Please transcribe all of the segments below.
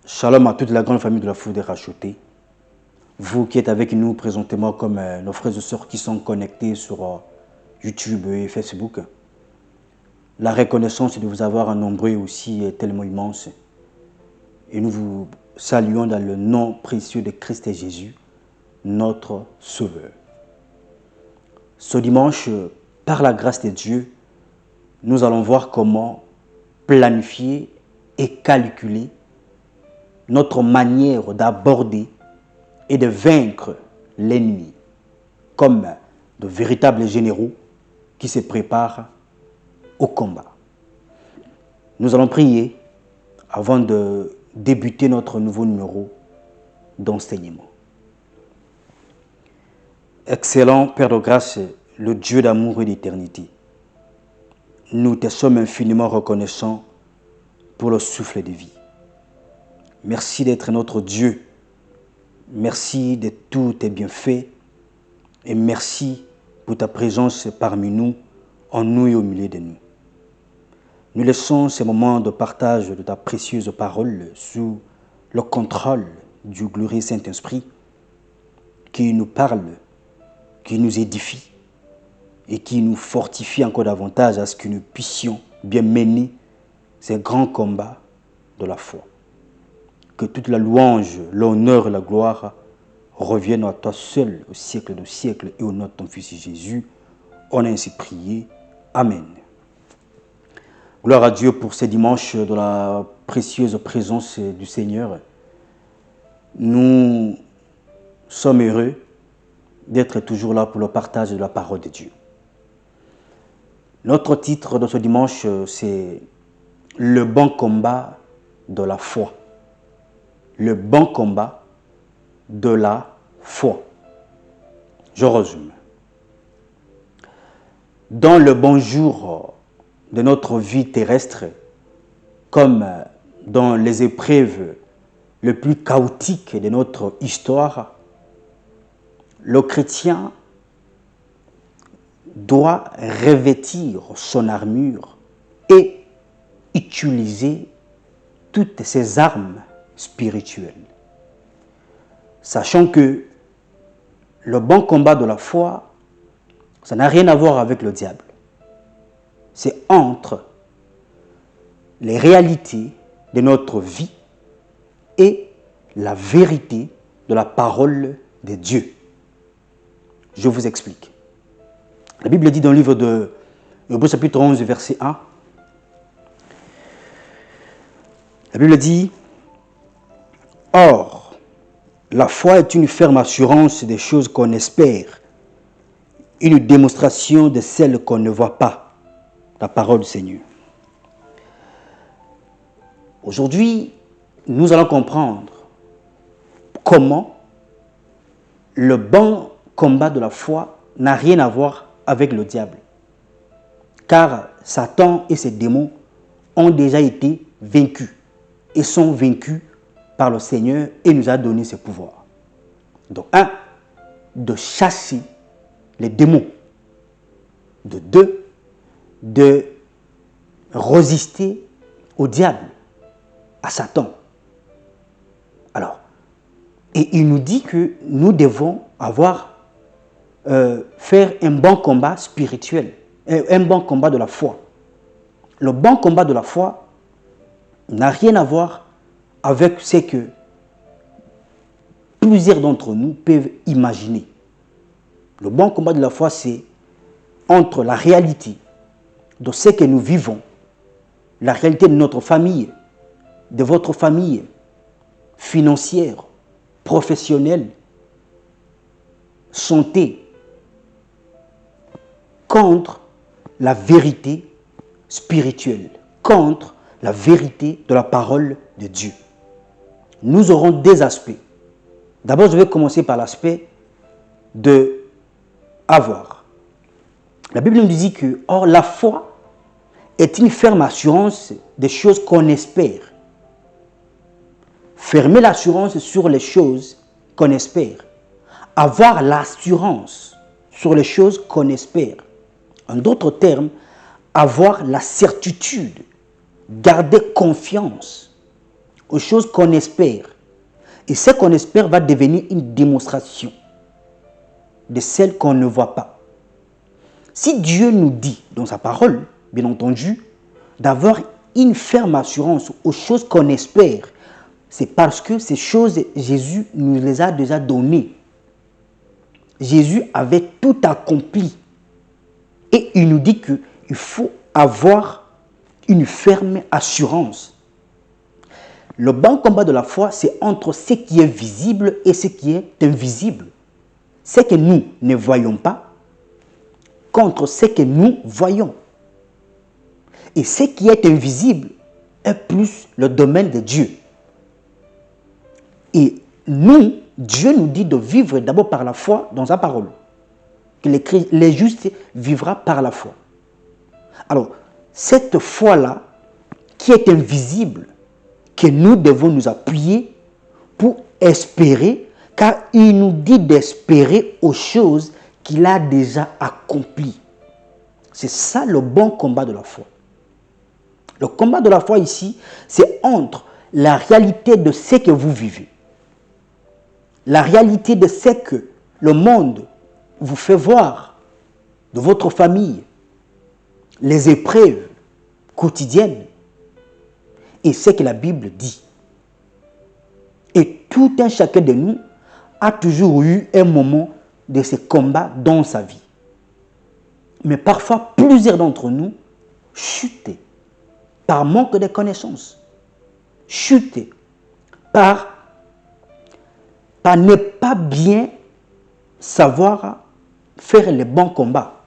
Shalom à toute la grande famille de la foule des rachetés. Vous qui êtes avec nous présentement comme nos frères et sœurs qui sont connectés sur YouTube et Facebook. La reconnaissance de vous avoir en nombreux aussi est tellement immense. Et nous vous saluons dans le nom précieux de Christ et Jésus, notre Sauveur. Ce dimanche, par la grâce de Dieu, nous allons voir comment planifier et calculer notre manière d'aborder et de vaincre l'ennemi comme de véritables généraux qui se préparent au combat. Nous allons prier avant de débuter notre nouveau numéro d'enseignement. Excellent Père de grâce, le Dieu d'amour et d'éternité, nous te sommes infiniment reconnaissants pour le souffle de vie. Merci d'être notre Dieu. Merci de tous tes bienfaits. Et merci pour ta présence parmi nous, en nous et au milieu de nous. Nous laissons ces moments de partage de ta précieuse parole sous le contrôle du glorieux Saint-Esprit qui nous parle, qui nous édifie et qui nous fortifie encore davantage à ce que nous puissions bien mener ces grands combats de la foi. Que toute la louange, l'honneur et la gloire reviennent à toi seul au siècle de siècles et au nom de ton Fils Jésus. On a ainsi prié. Amen. Gloire à Dieu pour ce dimanche de la précieuse présence du Seigneur. Nous sommes heureux d'être toujours là pour le partage de la parole de Dieu. Notre titre de ce dimanche, c'est « Le bon combat de la foi ». Le bon combat de la foi. Je résume. Dans le bon jour de notre vie terrestre, comme dans les épreuves les plus chaotiques de notre histoire, le chrétien doit revêtir son armure et utiliser toutes ses armes spirituelles. Sachant que le bon combat de la foi, ça n'a rien à voir avec le diable. C'est entre les réalités de notre vie et la vérité de la parole de Dieu. Je vous explique. La Bible dit dans le livre de Hébreux chapitre 11, verset 1, la Bible dit « Or, la foi est une ferme assurance des choses qu'on espère, une démonstration de celles qu'on ne voit pas. » La parole du Seigneur. Aujourd'hui, nous allons comprendre comment le bon combat de la foi n'a rien à voir avec le diable. Car Satan et ses démons ont déjà été vaincus et sont vaincus par le Seigneur et nous a donné ses pouvoirs. Donc, un, de chasser les démons. De deux, de résister au diable, à Satan. Alors, et il nous dit que nous devons faire un bon combat spirituel, un bon combat de la foi. Le bon combat de la foi n'a rien à voir avec ce que plusieurs d'entre nous peuvent imaginer. Le bon combat de la foi, c'est entre la réalité de ce que nous vivons, la réalité de notre famille, de votre famille, financière, professionnelle, santé, contre la vérité spirituelle, contre la vérité de la parole de Dieu. Nous aurons des aspects. D'abord, je vais commencer par l'aspect de avoir. La Bible nous dit que, or, la foi est une ferme assurance des choses qu'on espère. Fermer l'assurance sur les choses qu'on espère. Avoir l'assurance sur les choses qu'on espère. En d'autres termes, avoir la certitude, garder confiance aux choses qu'on espère. Et ce qu'on espère va devenir une démonstration de celle qu'on ne voit pas. Si Dieu nous dit dans sa parole, bien entendu, d'avoir une ferme assurance aux choses qu'on espère, c'est parce que ces choses, Jésus nous les a déjà données. Jésus avait tout accompli. Et il nous dit qu'il faut avoir une ferme assurance. Le bon combat de la foi, c'est entre ce qui est visible et ce qui est invisible. Ce que nous ne voyons pas contre ce que nous voyons. Et ce qui est invisible est plus le domaine de Dieu. Et nous, Dieu nous dit de vivre d'abord par la foi dans sa parole. Que les justes vivra par la foi. Alors, cette foi-là, qui est invisible, que nous devons nous appuyer pour espérer, car il nous dit d'espérer aux choses qu'il a déjà accomplies. C'est ça le bon combat de la foi. Le combat de la foi ici, c'est entre la réalité de ce que vous vivez, la réalité de ce que le monde vous fait voir, de votre famille, les épreuves quotidiennes, et ce que la Bible dit. Et tout un chacun de nous a toujours eu un moment de ce combat dans sa vie. Mais parfois, plusieurs d'entre nous chutent par manque de connaissances, chutent par ne pas bien savoir faire le bon combat.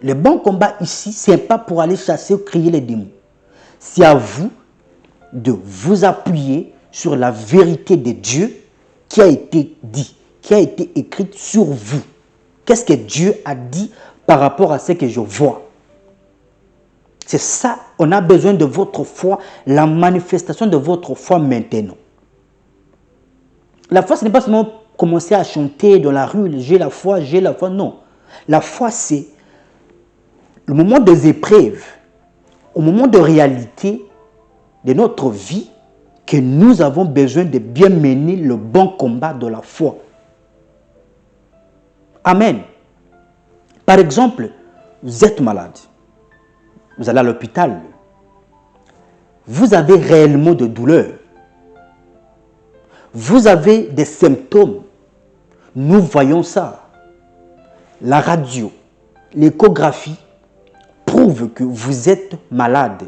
Le bon combat ici, ce n'est pas pour aller chasser ou crier les démons. C'est à vous de vous appuyer sur la vérité de Dieu qui a été dit, qui a été écrite sur vous. Qu'est-ce que Dieu a dit par rapport à ce que je vois? C'est ça, on a besoin de votre foi, la manifestation de votre foi maintenant. La foi, ce n'est pas seulement commencer à chanter dans la rue, j'ai la foi, non. La foi, c'est le moment des épreuves, au moment de réalité de notre vie, que nous avons besoin de bien mener le bon combat de la foi. Amen. Par exemple, vous êtes malade. Vous allez à l'hôpital. Vous avez réellement de douleurs. Vous avez des symptômes. Nous voyons ça. La radio, l'échographie prouvent que vous êtes malade.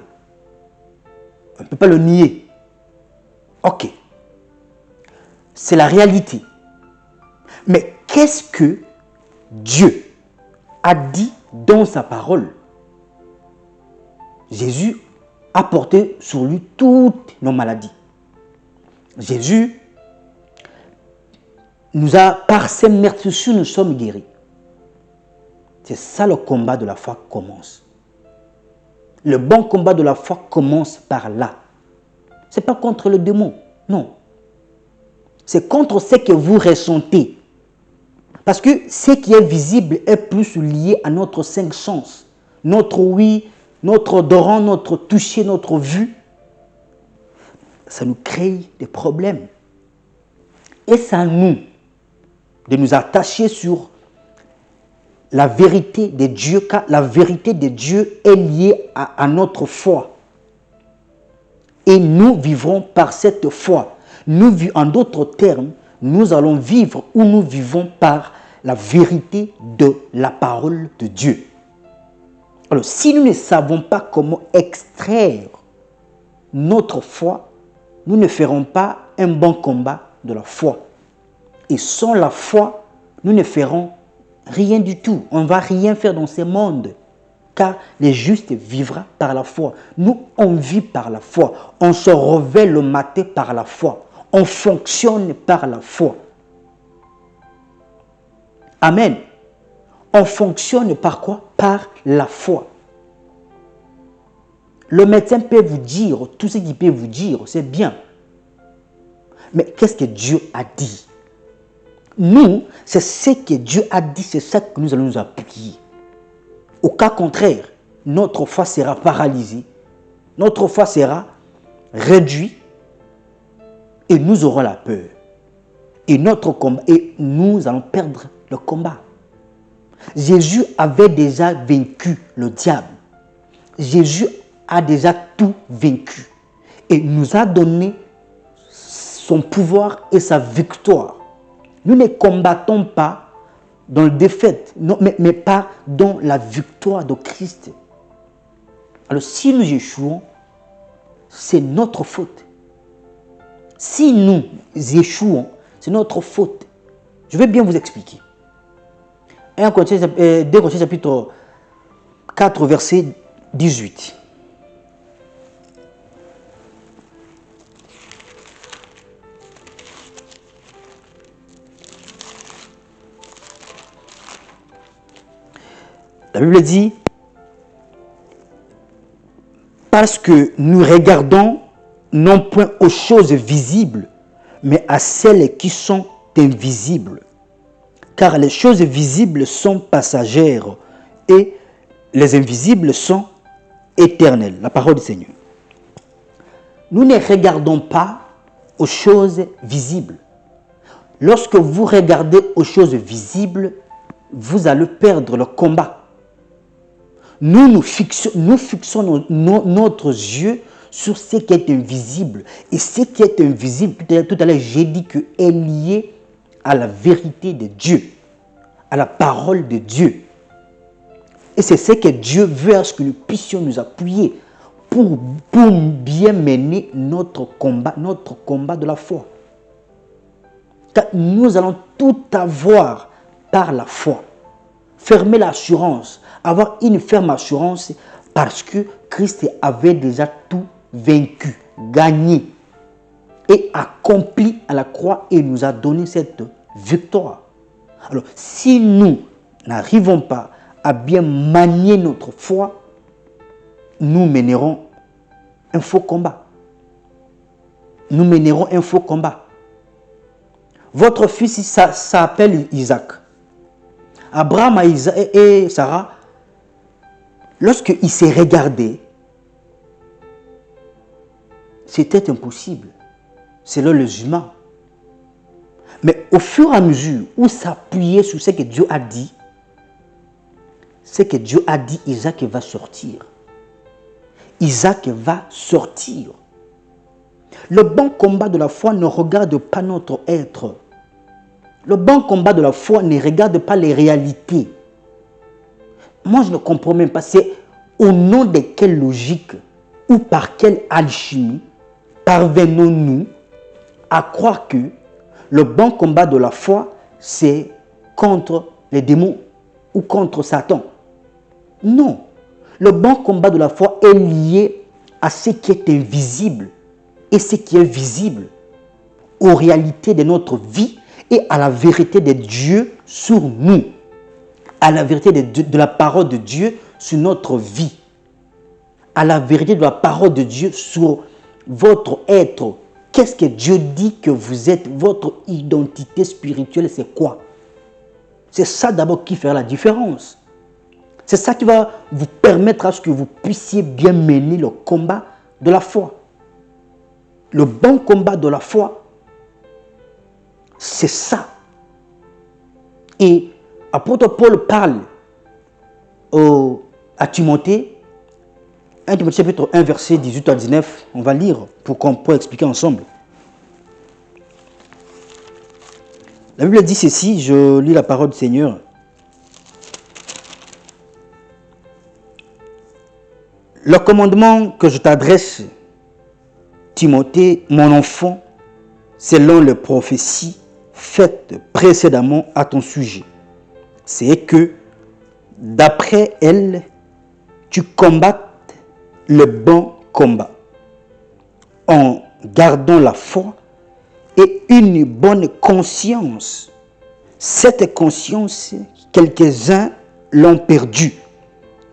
On ne peut pas le nier. Ok. C'est la réalité. Mais qu'est-ce que Dieu a dit dans sa parole? Jésus a porté sur lui toutes nos maladies. Jésus nous a, par ses meurtrissures, nous sommes guéris. C'est ça le combat de la foi commence. Le bon combat de la foi commence par là. Ce n'est pas contre le démon, non. C'est contre ce que vous ressentez. Parce que ce qui est visible est plus lié à notre cinq sens. Notre ouïe, notre odorant, notre toucher, notre vue. Ça nous crée des problèmes. Et c'est à nous de nous attacher sur la vérité de Dieu, car la vérité de Dieu est liée à notre foi. Et nous vivrons par cette foi. En d'autres termes, nous allons vivre ou nous vivons par la vérité de la parole de Dieu. Alors, si nous ne savons pas comment extraire notre foi, nous ne ferons pas un bon combat de la foi. Et sans la foi, nous ne ferons rien du tout. On ne va rien faire dans ce monde. Car les justes vivra par la foi. Nous, on vit par la foi. On se réveille le matin par la foi. On fonctionne par la foi. Amen. On fonctionne par quoi? Par la foi. Le médecin peut vous dire, tout ce qu'il peut vous dire, c'est bien. Mais qu'est-ce que Dieu a dit? Nous, c'est ce que Dieu a dit, c'est ça que nous allons nous appliquer. Au cas contraire, notre foi sera paralysée. Notre foi sera réduite et nous aurons la peur. Et notre combat, et nous allons perdre le combat. Jésus avait déjà vaincu le diable. Jésus a déjà tout vaincu. Et nous a donné son pouvoir et sa victoire. Nous ne combattons pas dans la défaite, non, mais pas dans la victoire de Christ. Alors si nous échouons, c'est notre faute. Si nous échouons, c'est notre faute. Je vais bien vous expliquer. 2 Corinthiens chapitre 4, verset 18. La Bible dit, parce que nous regardons non point aux choses visibles, mais à celles qui sont invisibles. Car les choses visibles sont passagères et les invisibles sont éternelles. La parole du Seigneur. Nous ne regardons pas aux choses visibles. Lorsque vous regardez aux choses visibles, vous allez perdre le combat. Nous fixons notre yeux sur ce qui est invisible. Et ce qui est invisible, tout à l'heure, j'ai dit que est lié à la vérité de Dieu, à la parole de Dieu. Et c'est ce que Dieu veut à ce que nous puissions nous appuyer pour bien mener notre combat de la foi. Car nous allons tout avoir par la foi. Fermer l'assurance, avoir une ferme assurance parce que Christ avait déjà tout vaincu, gagné et accompli à la croix et nous a donné cette victoire. Alors, si nous n'arrivons pas à bien manier notre foi, nous mènerons un faux combat. Nous mènerons un faux combat. Votre fils, ça s'appelle Isaac. Abraham et Sarah, lorsqu'ils se regardaient, c'était impossible, selon les humains. Mais au fur et à mesure où s'appuyer sur ce que Dieu a dit, Isaac va sortir. Isaac va sortir. Le bon combat de la foi ne regarde pas notre être. Le bon combat de la foi ne regarde pas les réalités. Moi, je ne comprends même pas. C'est au nom de quelle logique ou par quelle alchimie parvenons-nous à croire que le bon combat de la foi, c'est contre les démons ou contre Satan? Non. Le bon combat de la foi est lié à ce qui est invisible et ce qui est visible, aux réalités de notre vie et à la vérité de Dieu sur nous, à la vérité de la parole de Dieu sur notre vie, à la vérité de la parole de Dieu sur votre être. Qu'est-ce que Dieu dit que vous êtes? Votre identité spirituelle, c'est quoi? C'est ça d'abord qui fera la différence. C'est ça qui va vous permettre à ce que vous puissiez bien mener le combat de la foi. Le bon combat de la foi, c'est ça. Et apôtre Paul parle à Timothée, 1 Timothée chapitre 1, verset 18 à 19. On va lire pour qu'on puisse expliquer ensemble. La Bible dit ceci, je lis la parole du Seigneur. Le commandement que je t'adresse, Timothée, mon enfant, selon les prophéties faites précédemment à ton sujet, c'est que d'après elles, tu combattes le bon combat en gardant la foi et une bonne conscience. Cette conscience, quelques-uns l'ont perdue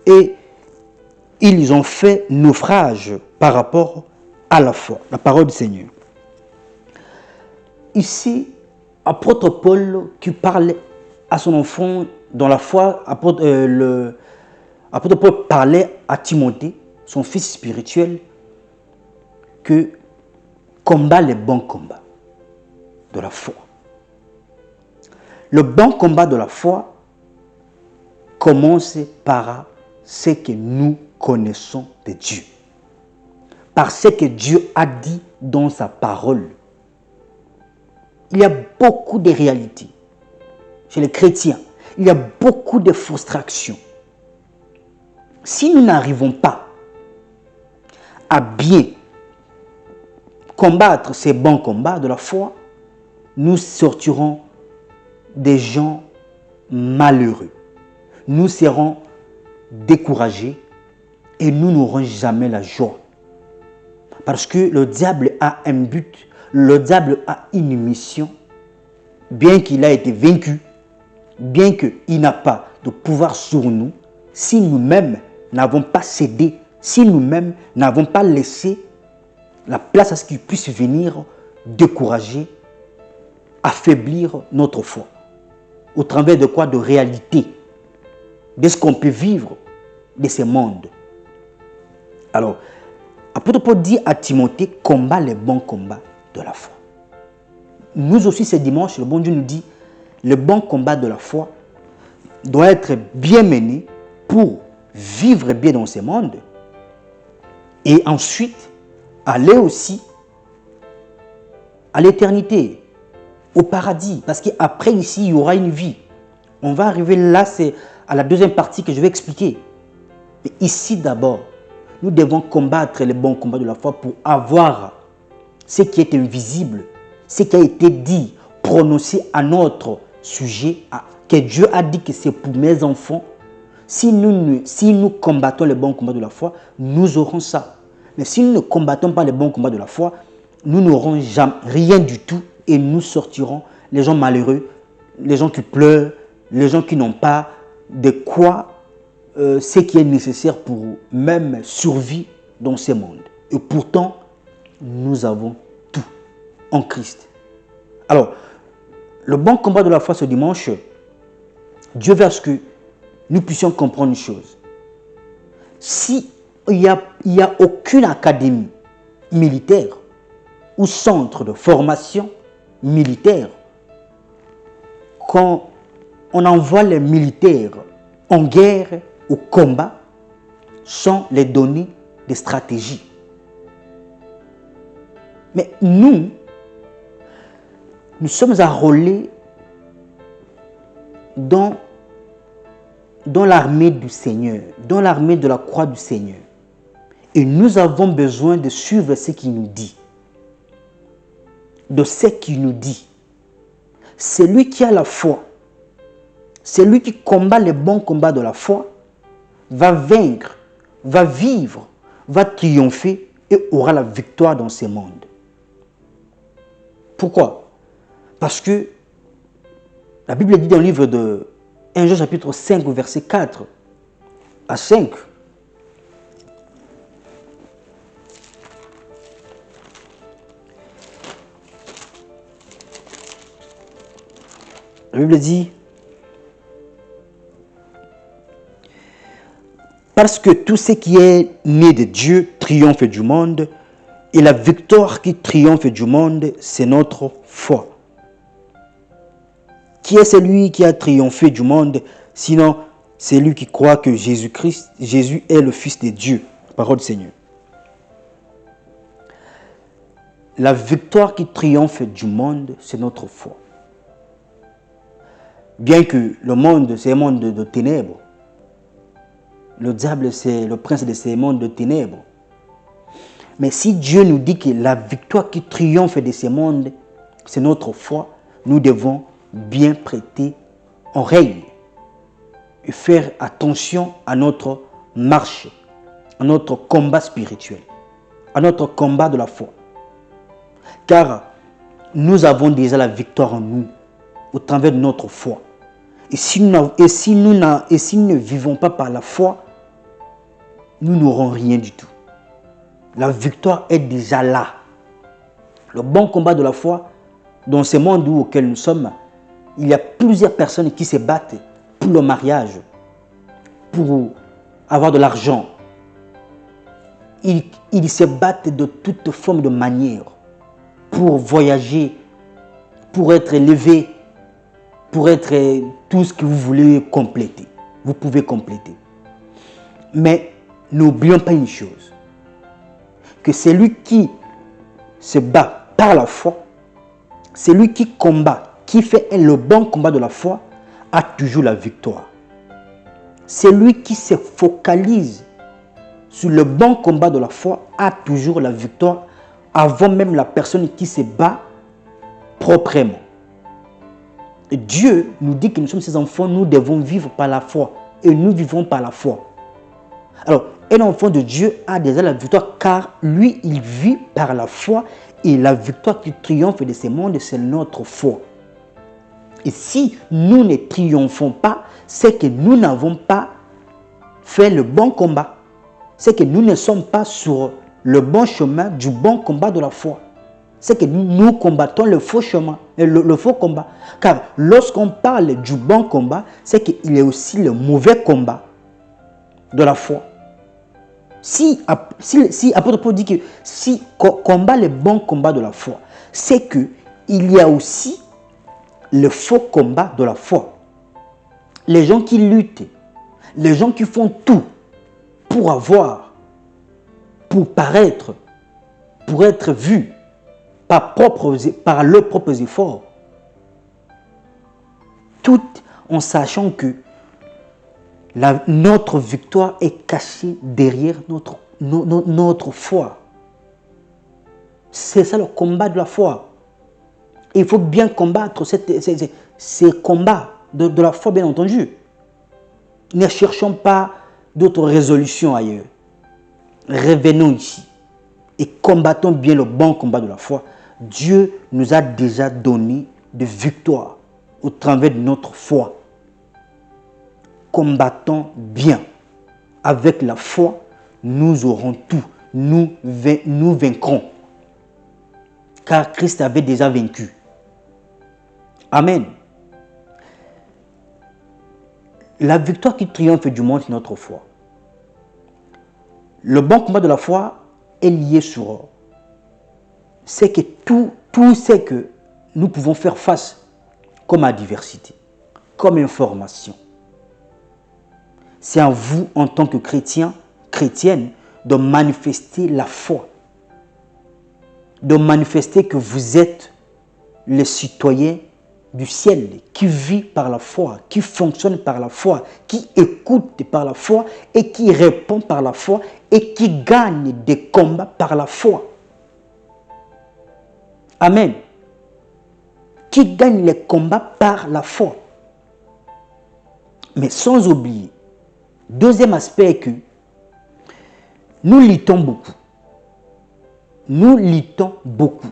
et ils ont fait naufrage par rapport à la foi, la parole du Seigneur. Ici, apôtre Paul qui parle à son enfant dans la foi, apôtre Paul parlait à Timothée, son fils spirituel, que combat les bons combats. de la foi. Le bon combat de la foi commence par ce que nous connaissons de Dieu. Par ce que Dieu a dit dans sa parole. Il y a beaucoup de réalités chez les chrétiens. Il y a beaucoup de frustrations. Si nous n'arrivons pas à bien combattre ces bons combats de la foi, nous sortirons des gens malheureux. Nous serons découragés et nous n'aurons jamais la joie. Parce que le diable a un but, le diable a une mission, bien qu'il a été vaincu, bien qu'il n'a pas de pouvoir sur nous, si nous-mêmes n'avons pas cédé, si nous-mêmes n'avons pas laissé la place à ce qu'il puisse venir décourager, affaiblir notre foi. Au travers de quoi? De réalité, de ce qu'on peut vivre de ce monde. Alors, apôtre Paul dit à Timothée, combat les bons combats de la foi. Nous aussi, ce dimanche, le bon Dieu nous dit, le bon combat de la foi doit être bien mené pour vivre bien dans ce monde et ensuite aller aussi à l'éternité, au paradis. Parce qu'après ici, il y aura une vie. On va arriver là, c'est à la deuxième partie que je vais expliquer. Mais ici d'abord, nous devons combattre les bons combats de la foi pour avoir ce qui est invisible, ce qui a été dit, prononcé à notre sujet, que Dieu a dit que c'est pour mes enfants. Si nous combattons les bons combats de la foi, nous aurons ça. Mais si nous ne combattons pas les bons combats de la foi, nous n'aurons jamais rien du tout et nous sortirons les gens malheureux, les gens qui pleurent, les gens qui n'ont pas de quoi, ce qui est nécessaire pour même survivre dans ce monde. Et pourtant, nous avons tout en Christ. Alors, le bon combat de la foi ce dimanche, Dieu veut à ce que nous puissions comprendre une chose. Si il n'y a aucune académie militaire ou centre de formation militaire, quand on envoie les militaires en guerre, au combat, sans les donner des stratégies. Mais nous sommes enrôlés dans l'armée du Seigneur, dans l'armée de la croix du Seigneur. Et nous avons besoin de suivre ce qu'il nous dit. De ce qu'il nous dit. Celui qui a la foi, celui qui combat les bons combats de la foi, va vaincre, va vivre, va triompher et aura la victoire dans ce monde. Pourquoi? Parce que la Bible dit dans le livre de 1 Jean chapitre 5, verset 4 à 5. La Bible dit, parce que tout ce qui est né de Dieu triomphe du monde, et la victoire qui triomphe du monde, c'est notre foi. Qui est celui qui a triomphé du monde, sinon c'est lui qui croit que Jésus est le Fils de Dieu, parole du Seigneur. La victoire qui triomphe du monde, c'est notre foi. Bien que le monde, c'est un monde de ténèbres. Le diable, c'est le prince de ces mondes de ténèbres. Mais si Dieu nous dit que la victoire qui triomphe de ces mondes, c'est notre foi, nous devons bien prêter oreille et faire attention à notre marche, à notre combat spirituel, à notre combat de la foi. Car nous avons déjà la victoire en nous, au travers de notre foi. Et si nous ne vivons pas par la foi, nous n'aurons rien du tout. La victoire est déjà là. Le bon combat de la foi, dans ce monde auquel nous sommes, il y a plusieurs personnes qui se battent pour le mariage, pour avoir de l'argent. Ils se battent de toute forme de manière pour voyager, pour être élevé, pour être tout ce que vous voulez compléter. Vous pouvez compléter. Mais n'oublions pas une chose, que celui qui se bat par la foi, celui qui combat, qui fait le bon combat de la foi, a toujours la victoire. Celui qui se focalise sur le bon combat de la foi a toujours la victoire avant même la personne qui se bat proprement. Et Dieu nous dit que nous sommes ses enfants, nous devons vivre par la foi. Et nous vivons par la foi. Alors, un enfant de Dieu a déjà la victoire car lui, il vit par la foi. Et la victoire qui triomphe de ce monde, c'est notre foi. Et si nous ne triomphons pas, c'est que nous n'avons pas fait le bon combat. C'est que nous ne sommes pas sur le bon chemin du bon combat de la foi. C'est que nous combattons le faux chemin, le faux combat. Car lorsqu'on parle du bon combat, c'est qu'il y a aussi le mauvais combat de la foi. Si apôtre Paul dit que si combat le bon combat de la foi, c'est qu'il y a aussi le faux combat de la foi. Les gens qui luttent, les gens qui font tout pour avoir, pour paraître, pour être vus par leurs propres efforts, tout en sachant que notre victoire est cachée derrière notre foi. C'est ça le combat de la foi. Il faut bien combattre ces combats de la foi, bien entendu. Ne cherchons pas d'autres résolutions ailleurs. Revenons ici et combattons bien le bon combat de la foi. Dieu nous a déjà donné de victoire au travers de notre foi. Combattons bien. Avec la foi, nous aurons tout. Nous vaincrons. Car Christ avait déjà vaincu. Amen. La victoire qui triomphe du monde, c'est notre foi. Le bon combat de la foi est lié sur c'est que tout ce que nous pouvons faire face comme adversité, comme information. C'est à vous, en tant que chrétien, chrétienne, de manifester la foi. De manifester que vous êtes les citoyens du ciel, qui vit par la foi, qui fonctionne par la foi, qui écoute par la foi et qui répond par la foi et qui gagne des combats par la foi. Amen. Qui gagne les combats par la foi. Mais sans oublier, deuxième aspect est que nous luttons beaucoup. Nous luttons beaucoup.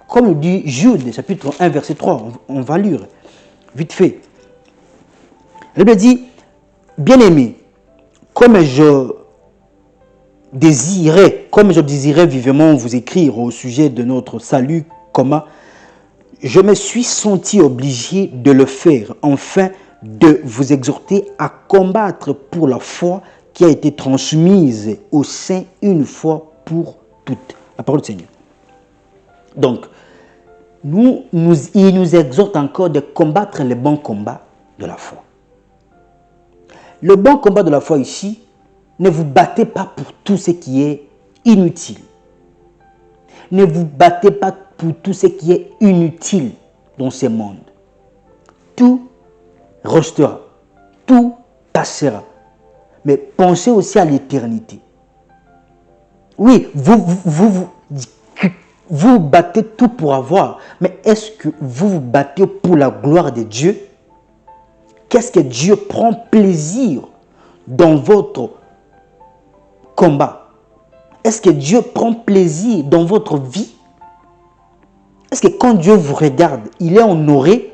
Comme le dit Jude, chapitre 1, verset 3, on va lire vite fait. La Bible dit, bien-aimé, comme je désirais vivement vous écrire au sujet de notre salut commun, je me suis senti obligé de le faire, afin de vous exhorter à combattre pour la foi qui a été transmise au sein une fois pour toutes. La parole du Seigneur. Donc, il nous exhorte encore de combattre le bon combat de la foi. Le bon combat de la foi ici, ne vous battez pas pour tout ce qui est inutile. Ne vous battez pas pour tout ce qui est inutile dans ce monde. Tout restera, tout passera. Mais pensez aussi à l'éternité. Oui, vous battez tout pour avoir, mais est-ce que vous vous battez pour la gloire de Dieu? Qu'est-ce que Dieu prend plaisir dans votre combat? Est-ce que Dieu prend plaisir dans votre vie? Est-ce que quand Dieu vous regarde, il est honoré?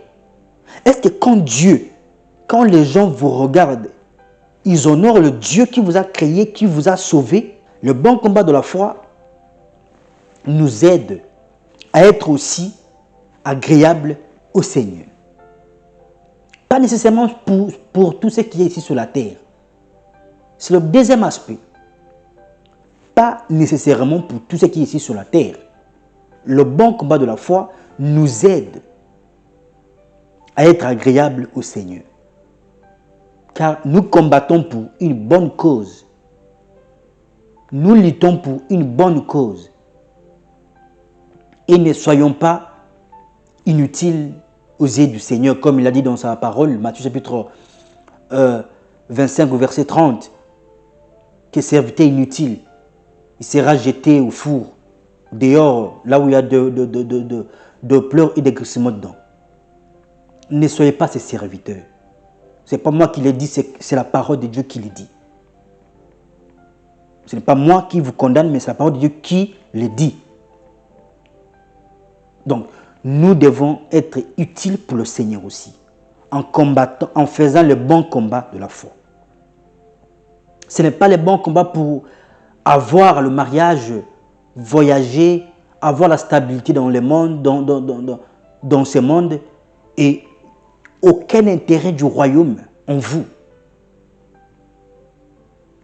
Est-ce que quand les gens vous regardent, ils honorent le Dieu qui vous a créé, qui vous a sauvé? Le bon combat de la foi nous aide à être aussi agréable au Seigneur. Pas nécessairement pour tout ce qui est ici sur la terre. C'est le deuxième aspect. Pas nécessairement pour tout ce qui est ici sur la terre. Le bon combat de la foi nous aide à être agréable au Seigneur. Car nous combattons pour une bonne cause. Nous luttons pour une bonne cause. Et ne soyons pas inutiles aux yeux du Seigneur, comme il a dit dans sa parole, Matthieu chapitre 25 au verset 30, que serviteur inutile, il sera jeté au four, dehors, là où il y a de pleurs et des grincements dedans. Ne soyez pas ces serviteurs. Ce n'est pas moi qui l'ai dit, c'est la parole de Dieu qui le dit. Ce n'est pas moi qui vous condamne, mais c'est la parole de Dieu qui le dit. Donc, nous devons être utiles pour le Seigneur aussi, en combattant, en faisant le bon combat de la foi. Ce n'est pas le bon combat pour avoir le mariage, voyager, avoir la stabilité dans le monde, dans ce monde, et aucun intérêt du royaume en vous.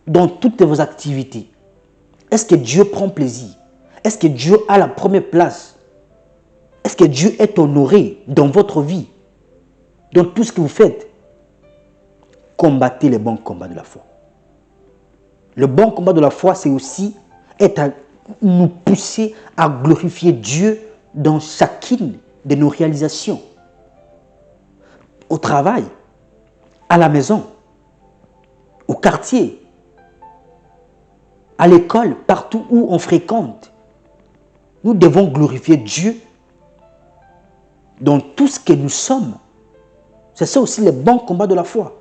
Dans toutes vos activités, est-ce que Dieu prend plaisir? Est-ce que Dieu a la première place? Est-ce que Dieu est honoré dans votre vie? Dans tout ce que vous faites? Combattez le bon combat de la foi. Le bon combat de la foi, c'est aussi nous pousser à glorifier Dieu dans chacune de nos réalisations. Au travail, à la maison, au quartier, à l'école, partout où on fréquente. Nous devons glorifier Dieu dans tout ce que nous sommes. C'est ça aussi le bon combat de la foi.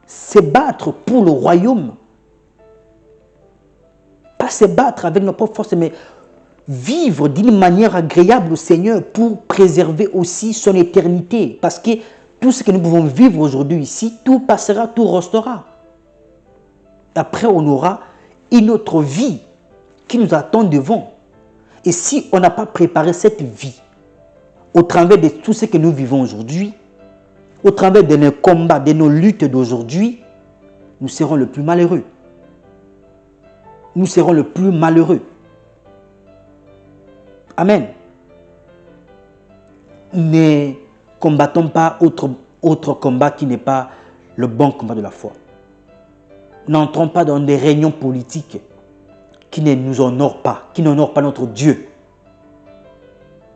Se battre pour le royaume. Pas se battre avec nos propres forces, mais vivre d'une manière agréable au Seigneur pour préserver aussi son éternité. Parce que tout ce que nous pouvons vivre aujourd'hui ici, tout passera, tout restera. Après, on aura une autre vie qui nous attend devant. Et si on n'a pas préparé cette vie, au travers de tout ce que nous vivons aujourd'hui, au travers de nos combats, de nos luttes d'aujourd'hui, nous serons le plus malheureux. Nous serons le plus malheureux. Amen. Ne combattons pas autre combat qui n'est pas le bon combat de la foi. N'entrons pas dans des réunions politiques qui ne nous honorent pas, qui n'honorent pas notre Dieu.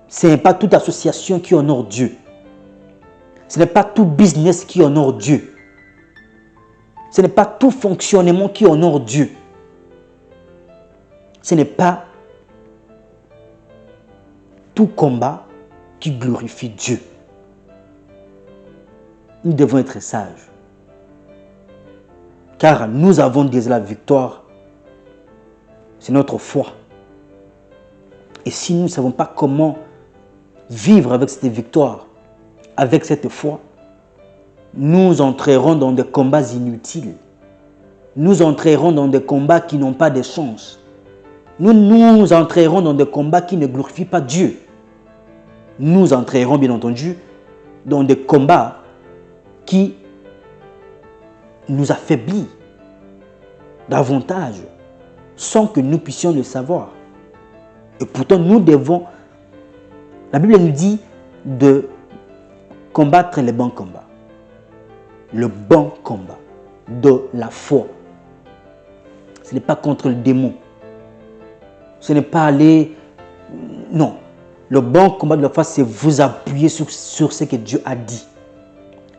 Ce n'est pas toute association qui honore Dieu. Ce n'est pas tout business qui honore Dieu. Ce n'est pas tout fonctionnement qui honore Dieu. Ce n'est pas tout combat qui glorifie Dieu. Nous devons être sages. Car nous avons déjà la victoire. C'est notre foi. Et si nous ne savons pas comment vivre avec cette victoire, avec cette foi, nous entrerons dans des combats inutiles. Nous entrerons dans des combats qui n'ont pas de chance. Nous entrerons dans des combats qui ne glorifient pas Dieu. Nous entrerons bien entendu dans des combats qui nous affaiblissent davantage sans que nous puissions le savoir. Et pourtant nous devons, la Bible nous dit de combattre les bons combats. Le bon combat de la foi. Ce n'est pas contre le démon. Ce n'est pas aller... Non. Le bon combat de la foi, c'est vous appuyer sur ce que Dieu a dit.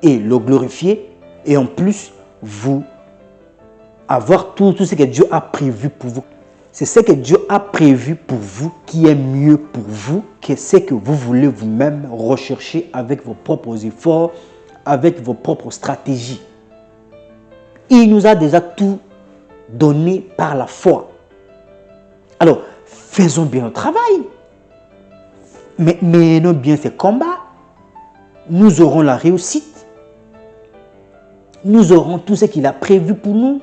Et le glorifier. Et en plus, vous avoir tout ce que Dieu a prévu pour vous. C'est ce que Dieu a prévu pour vous qui est mieux pour vous que ce que vous voulez vous-même rechercher avec vos propres efforts, avec vos propres stratégies. Il nous a déjà tout donné par la foi. Alors, faisons bien notre travail. Menons bien ces combats. Nous aurons la réussite. Nous aurons tout ce qu'il a prévu pour nous.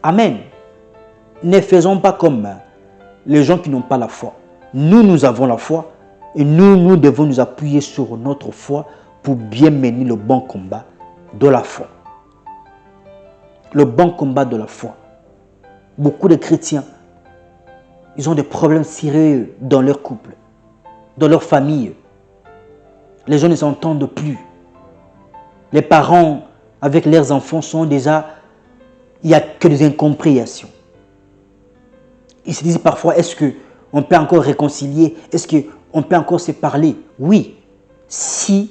Amen. Ne faisons pas comme les gens qui n'ont pas la foi. Nous avons la foi et nous devons nous appuyer sur notre foi pour bien mener le bon combat de la foi. Le bon combat de la foi. Beaucoup de chrétiens, ils ont des problèmes sérieux dans leur couple, dans leur famille. Les gens ne s'entendent plus. Les parents avec leurs enfants sont déjà... Il n'y a que des incompréhensions. Ils se disent parfois, est-ce qu'on peut encore réconcilier? Est-ce qu'on peut encore se parler? Oui, si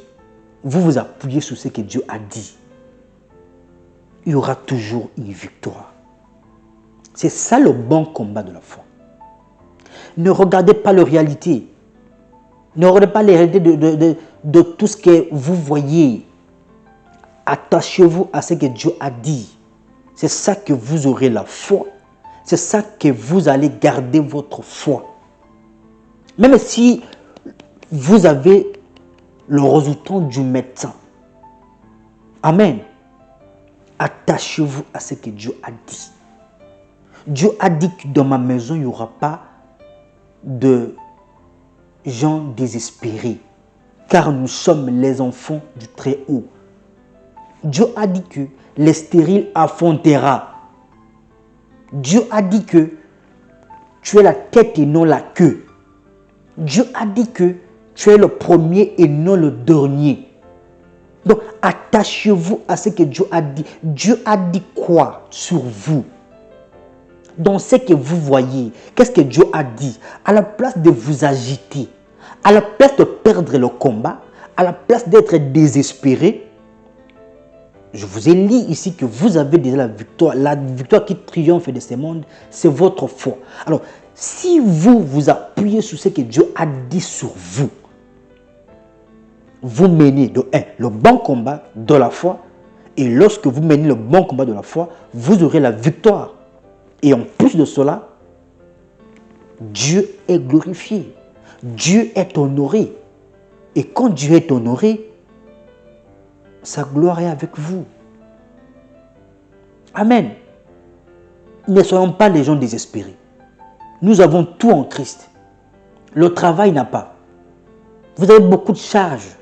vous vous appuyez sur ce que Dieu a dit, il y aura toujours une victoire. C'est ça le bon combat de la foi. Ne regardez pas la réalité. Ne regardez pas les réalités de tout ce que vous voyez. Attachez-vous à ce que Dieu a dit. C'est ça que vous aurez la foi. C'est ça que vous allez garder votre foi. Même si vous avez le résultat du médecin. Amen. Attachez-vous à ce que Dieu a dit. Dieu a dit que dans ma maison, il n'y aura pas de gens désespérés. Car nous sommes les enfants du Très-Haut. Dieu a dit que les stériles affrontera. Dieu a dit que tu es la tête et non la queue. Dieu a dit que tu es le premier et non le dernier. Donc, attachez-vous à ce que Dieu a dit. Dieu a dit quoi sur vous? Dans ce que vous voyez, qu'est-ce que Dieu a dit? À la place de vous agiter, à la place de perdre le combat, à la place d'être désespéré, je vous ai dit ici que vous avez déjà la victoire. La victoire qui triomphe de ce monde, c'est votre foi. Alors, si vous vous appuyez sur ce que Dieu a dit sur vous, vous menez le bon combat de la foi. Et lorsque vous menez le bon combat de la foi, vous aurez la victoire. Et en plus de cela, Dieu est glorifié. Dieu est honoré. Et quand Dieu est honoré, sa gloire est avec vous. Amen. Ne soyons pas les gens désespérés. Nous avons tout en Christ. Le travail n'a pas. Vous avez beaucoup de charges.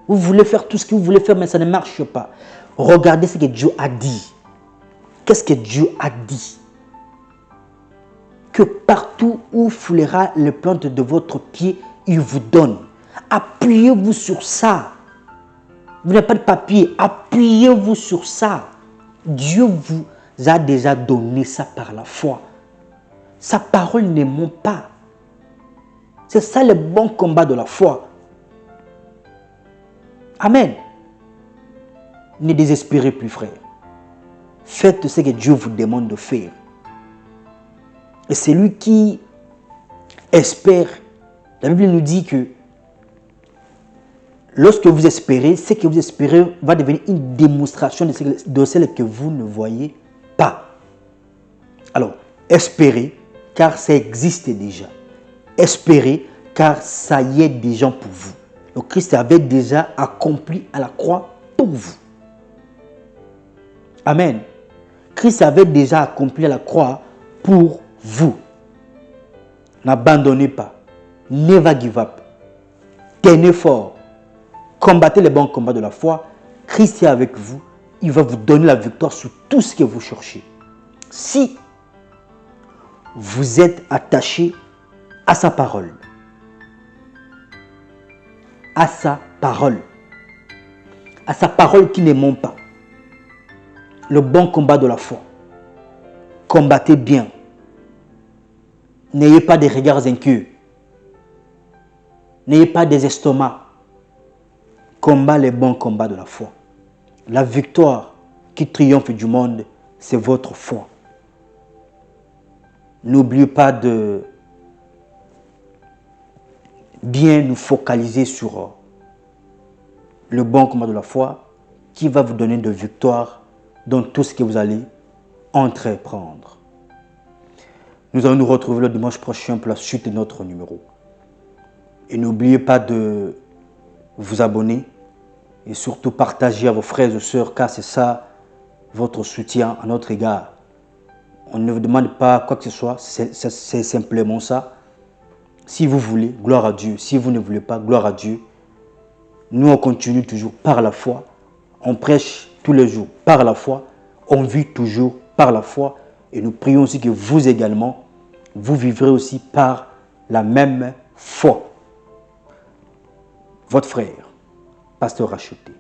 Vous voulez faire tout ce que vous voulez faire, mais ça ne marche pas. Regardez ce que Dieu a dit. Qu'est-ce que Dieu a dit? Que partout où foulera les plantes de votre pied, il vous donne. Appuyez-vous sur ça. Vous n'avez pas de papier. Appuyez-vous sur ça. Dieu vous a déjà donné ça par la foi. Sa parole ne ment pas. C'est ça le bon combat de la foi. Amen. Ne désespérez plus, frère. Faites ce que Dieu vous demande de faire. Et celui qui espère, la Bible nous dit que lorsque vous espérez, ce que vous espérez va devenir une démonstration de celle que vous ne voyez pas. Alors, espérez, car ça existe déjà. Espérez, car ça y est déjà pour vous. Le Christ avait déjà accompli à la croix pour vous. Amen. Christ avait déjà accompli à la croix pour vous. N'abandonnez pas. Never give up. Tenez fort. Combattez les bons combats de la foi. Christ est avec vous. Il va vous donner la victoire sur tout ce que vous cherchez. Si vous êtes attaché à sa parole. À sa parole. À sa parole qui ne ment pas. Le bon combat de la foi. Combattez bien. N'ayez pas des regards inquiets. N'ayez pas des estomacs. Combat les bons combats de la foi. La victoire qui triomphe du monde, c'est votre foi. N'oubliez pas de bien nous focaliser sur le bon combat de la foi qui va vous donner de victoire dans tout ce que vous allez entreprendre. Nous allons nous retrouver le dimanche prochain pour la suite de notre numéro. Et n'oubliez pas de vous abonner et surtout partager à vos frères et sœurs car c'est ça votre soutien à notre égard. On ne vous demande pas quoi que ce soit, c'est simplement ça. Si vous voulez, gloire à Dieu. Si vous ne voulez pas, gloire à Dieu. Nous, on continue toujours par la foi. On prêche tous les jours par la foi. On vit toujours par la foi. Et nous prions aussi que vous également, vous vivrez aussi par la même foi. Votre frère, pasteur racheté.